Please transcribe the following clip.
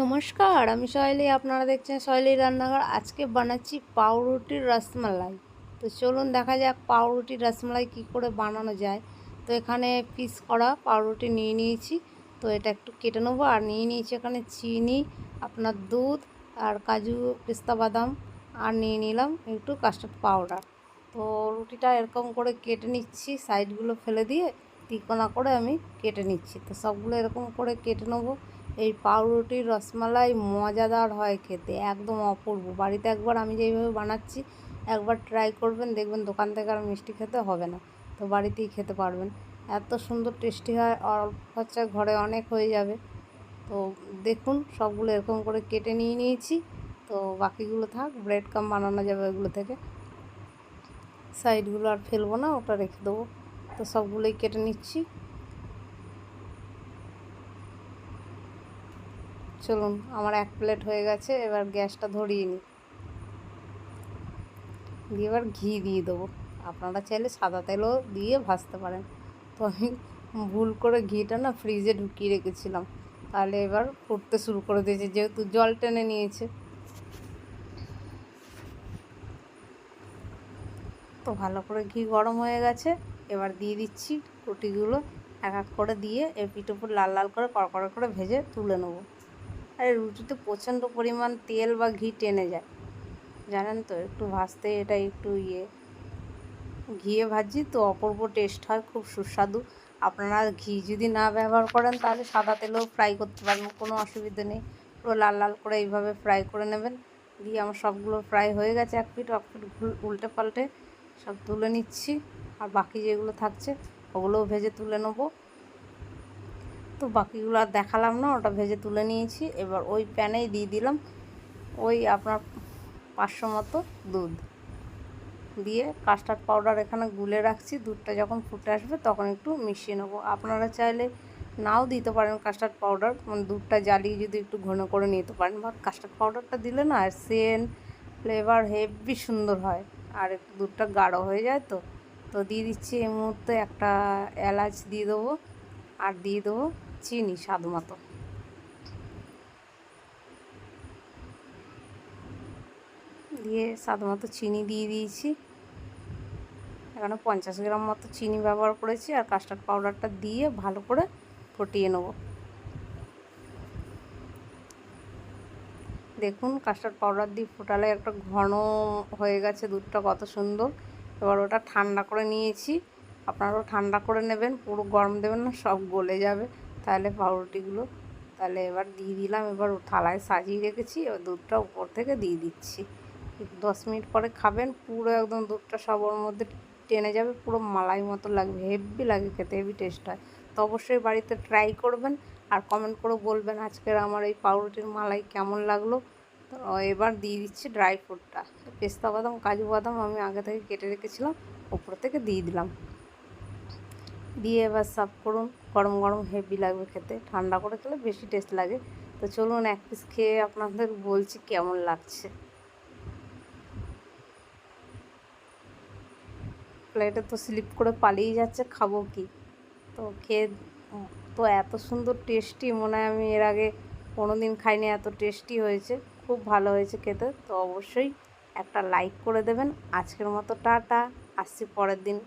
নমস্কার, আমি সহেলি। আপনারা দেখছেন সহেলির রান্নাঘর। আজকে বানাচ্ছি পাউরুটির রসমালাই। তো চলুন দেখা যাক পাউরুটির রসমালাই কী করে বানানো যায়। তো এখানে পিস করা পাউরুটি নিয়ে নিয়েছি। তো এটা একটু কেটে নেবো। আর নিয়ে নিয়েছি এখানে চিনি, আপনার দুধ আর কাজু, পেস্তা বাদাম, আর নিয়ে নিলাম একটু কাস্টার্ড পাউডার। তো রুটিটা এরকম করে কেটে নিচ্ছি, সাইডগুলো ফেলে দিয়ে তিকোনা করে আমি কেটে নিচ্ছি। তো সবগুলো এরকম করে কেটে নেবো। এই পাউরুটির রসমালাই মজাদার হয় খেতে, একদম অপূর্ব। বাড়িতে একবার আমি যেইভাবে বানাচ্ছি একবার ট্রাই করবেন, দেখবেন দোকান থেকে আর মিষ্টি খেতে হবে না। তো বাড়িতেই খেতে পারবেন, এত সুন্দর টেস্টি হয়। অল্প খরচায় ঘরে অনেক হয়ে যাবে। তো দেখুন সবগুলো এরকম করে কেটে নিয়ে নিয়েছি। তো বাকিগুলো থাক, ব্রেড কাম বানানো যাবে ওইগুলো থেকে। সাইডগুলো আর ফেলবো না, ওটা রেখে দেবো। তো সবগুলোই কেটে নিচ্ছি। চলুন, আমার এক প্লেট হয়ে গেছে। এবার গ্যাসটা ধরিয়ে নিই, দিয়ে এবার ঘি দিয়ে দেবো। আপনারা চাইলে সাদা তেলও দিয়ে ভাজতে পারেন। তো আমি ভুল করে ঘিটা না ফ্রিজে ঢুকিয়ে রেখেছিলাম, তাহলে এবার ফুটতে শুরু করে দিয়েছে, যেহেতু জল টেনে নিয়েছে। তো ভালো করে ঘি গরম হয়ে গেছে। এবার দিয়ে দিচ্ছি রুটিগুলো, এক এক করে দিয়ে এপিঠ ওপর লাল লাল করে কড়কড়া করে ভেজে তুলে নেবো। আর এই রুটিতে প্রচণ্ড পরিমাণ তেল বা ঘি টেনে যায়, জানেন তো। একটু ভাজতে এটা একটু ঘিয়ে ভাজি তো অপূর্ব টেস্ট হয়, খুব সুস্বাদু। আপনারা ঘি যদি না ব্যবহার করেন তাহলে সাদা তেলেও ফ্রাই করতে পারেন, কোনো অসুবিধে নেই। পুরো লাল লাল করে এইভাবে ফ্রাই করে নেবেন। দিয়ে আমার সবগুলো ফ্রাই হয়ে গেছে, এক পিঠ উল্টে পাল্টে সব তুলে নিচ্ছি। আর বাকি যেগুলো থাকছে ওগুলোও ভেজে তুলে নেবো। তো বাকিগুলো আর দেখালাম না, ওটা ভেজে তুলে নিয়েছি। এবার ওই প্যানেই দিয়ে দিলাম ওই আপনার 500 মতো দুধ, দিয়ে কাস্টার্ড পাউডার এখানে গুলে রাখছি। দুধটা যখন ফুটে আসবে তখন একটু মিশিয়ে নেবো। আপনারা চাইলে নাও দিতে পারেন কাস্টার্ড পাউডার, মানে দুধটা জ্বালিয়ে যদি একটু ঘন করে নিতে পারেন। বা কাস্টার্ড পাউডারটা দিলে না আর সেন্ট ফ্লেভার হেভি সুন্দর হয়, আর একটু দুধটা গাঢ় হয়ে যায়। তো তো দিয়ে দিচ্ছি এই মুহূর্তে একটা এলাচ দিয়ে দেবো, আর দিয়ে দেবো চিনি স্বাদ মতো। দিয়ে স্বাদ মতো চিনি দিয়ে দিয়েছি। এখানে 50 গ্রাম মতো চিনি ব্যবহার করেছি। আর কাস্টার্ড পাউডারটা দিয়ে ভালো করে ফুটিয়ে নেব। দেখুন কাস্টার্ড পাউডার দিয়ে ফোটালে একটা ঘন হয়ে গেছে দুধটা, কত সুন্দর। এবার ওটা ঠান্ডা করে নিয়েছি। আপনারাও ঠান্ডা করে নেবেন, পুরো গরম দেবেন না, সব গলে যাবে তাহলে পাউরুটিগুলো। তাহলে এবার দিয়ে দিলাম। এবার থালায় সাজিয়ে রেখেছি, এবার দুধটা উপর থেকে দিয়ে দিচ্ছি। 10 মিনিট পরে খাবেন, পুরো একদম দুধটা সব ওর মধ্যে টেনে যাবে, পুরো মালাই মতো লাগবে, হেভি লাগে খেতে, হেভি টেস্ট হয়। তো অবশ্যই বাড়িতে ট্রাই করবেন আর কমেন্ট করে বলবেন আজকের আমার এই পাউরুটির মালাই কেমন লাগলো। তো এবার দিয়ে দিচ্ছি ড্রাই ফ্রুটটা, পেস্তা বাদাম, কাজু বাদাম আমি আগে থেকে কেটে রেখেছিলাম, উপর থেকে দিয়ে দিলাম। দিয়ে এবার সার্ভ করুন, গরম গরম হেভি লাগবে খেতে। ঠান্ডা করে খেলে বেশি টেস্ট লাগে। তো চলুন এক পিস খেয়ে আপনাদের বলছি কেমন লাগছে। প্লেটে তো স্লিপ করে পালিয়ে যাচ্ছে, খাবো কি। তো খেয়ে তো এত সুন্দর টেস্টি, মনে হয় আমি এর আগে কোনো দিন খাইনি, এত টেস্টি হয়েছে, খুব ভালো হয়েছে খেতে। তো অবশ্যই একটা লাইক করে দেবেন। আজকের মতো টাটা, আসছি পরের দিন।